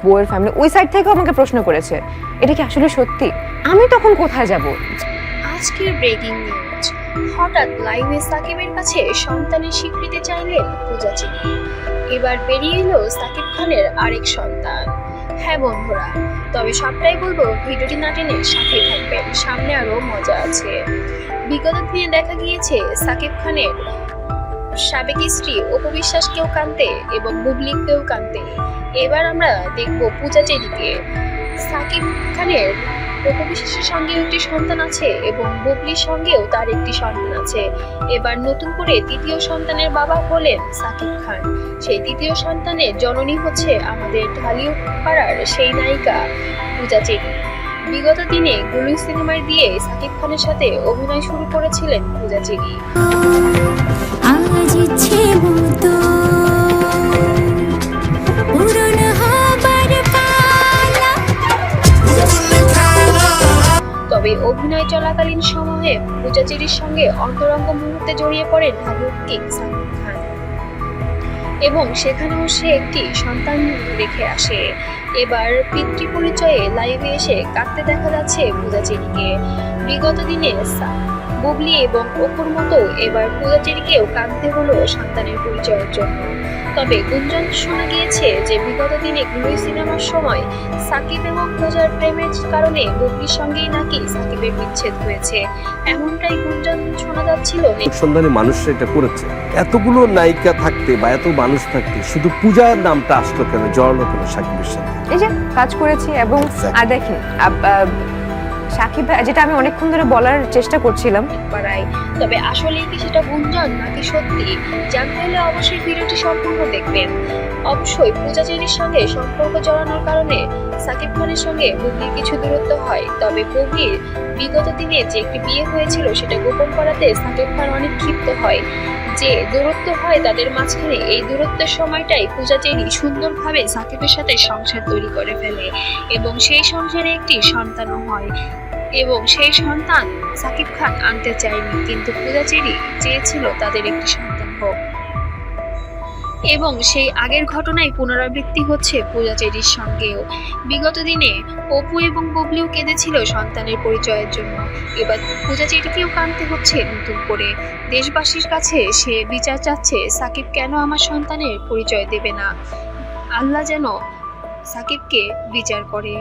বউয়ের ফ্যামিলি ওই সাইড থেকে আমাকে প্রশ্ন করেছে, এটা কি আসলে সত্যি? আমি তখন কোথায় যাব? আজকের ব্রেকিং নিউজ, হঠাৎ লাইভে সাকিবের কাছে সন্তানের স্বীকৃতি চাইলেন পূজা চেরি। এবার বেরিয়ে এলো সাকিব খানের আরেক সন্তান। হ্যাঁ বন্ধুরা, তবে সবটাই বলবো, ভিডিওটি না টেনে সাথেই থাকবেন, সামনে আরো মজা আছে। বিগত দিনে দেখা গিয়েছে সাকিব খানের সাবেক স্ত্রী অপু বিশ্বাসকেও কাঁদতে এবং বুবলিকেও কাঁদতে। এবার আমরা দেখবো পূজা চেরিকে। সাকিব খানের অপু বিশ্বাসের সঙ্গে একটি সন্তান আছে এবং বুবলির সঙ্গেও তার একটি সন্তান আছে। এবার নতুন করে তৃতীয় সন্তানের বাবা হলেন সাকিব খান। সেই তৃতীয় সন্তানের জননী হচ্ছে আমাদের ঢালিউড পাড়ার সেই নায়িকা পূজা চেরি। বিগত দিনে গুলু সিনেমায় দিয়ে সাকিব খানের সাথে অভিনয় শুরু করেছিলেন পূজা চেরি। তবে অভিনয় চলাকালীন সময়ে পূজা চেরির সঙ্গে অন্তরঙ্গ মুহূর্তে জড়িয়ে পড়েন ঢালিউড কিং সাকিব খান এবং সেখানেও সে একটি সন্তান রেখে আসে। এবার পিতৃ পরিচয়ে লাইভে এসে কাঁদতে দেখা যাচ্ছে পূজা চেরিকে। বিগত দিনে বুবলি এবং অপুর মতো এবার পূজা চেরিকেও কাঁদতে হলো সন্তানের পরিচয়ের জন্য। তবে গুঞ্জন শোনা গিয়েছে যে বিগত দিনে গুলু সিনেমার সময় সাকিব এবং পূজার প্রেমের কারণে বুবলির সঙ্গেই নাকি সাকিবের বিচ্ছেদ হয়েছে, এমনটাই গুঞ্জন শোনা যাচ্ছিল। সন্ধানী মানুষরা এটা করেছে, এতগুলো নায়িকা থাকতে বা এত মানুষ থাকতে শুধু পূজার নামটা আসলো কেন, জড়ালো কেন সাকিবের সাথে? এই যে কাজ করেছি এবং আর দেখেন সাকিব ভাই, যেটা আমি অনেকক্ষণ ধরে বলার চেষ্টা করছিলাম পাড়ায়, তবে আসলেই কি সেটা গুঞ্জন নাকি সত্যি জানতে হলে অবশ্যই ভিডিওটি সম্পূর্ণ দেখবেন। অবশ্যই পূজা চেরির সঙ্গে সম্পর্ক জড়ানোর কারণে সাকিব খানের সঙ্গে বুবলির কিছু দূরত্ব হয়। তবে বুবলির বিগত দিনে যে একটি বিয়ে হয়েছিল সেটা গোপন করাতে সাকিব খান অনেক ক্ষিপ্ত হয়। যে দূরত্ব হয় তাদের মাঝখানে, এই দূরত্বের সময়টাই পূজা চেরি সুন্দরভাবে সাকিবের সাথে সংসার তৈরি করে ফেলে এবং সেই সংসারে একটি সন্তানও হয় এবং সেই সন্তান সাকিব খান আনতে চায়নি, কিন্তু পূজা চেরি চেয়েছিল তাদের একটি সন্তান হোক এবং সেই আগের ঘটনায় পুনরাবৃত্তি হচ্ছে পূজা চেরির সঙ্গেও। বিগত দিনে অপু এবং বুবলিও কেঁদেছিল সন্তানের পরিচয়ের জন্য, এবার পূজা চেরিকেও কাঁদতে হচ্ছে নতুন করে। দেশবাসীর কাছে সে বিচার চাচ্ছে, সাকিব কেন আমার সন্তানের পরিচয় দেবে না, আল্লাহ যেন সাকিবকে বিচার করে।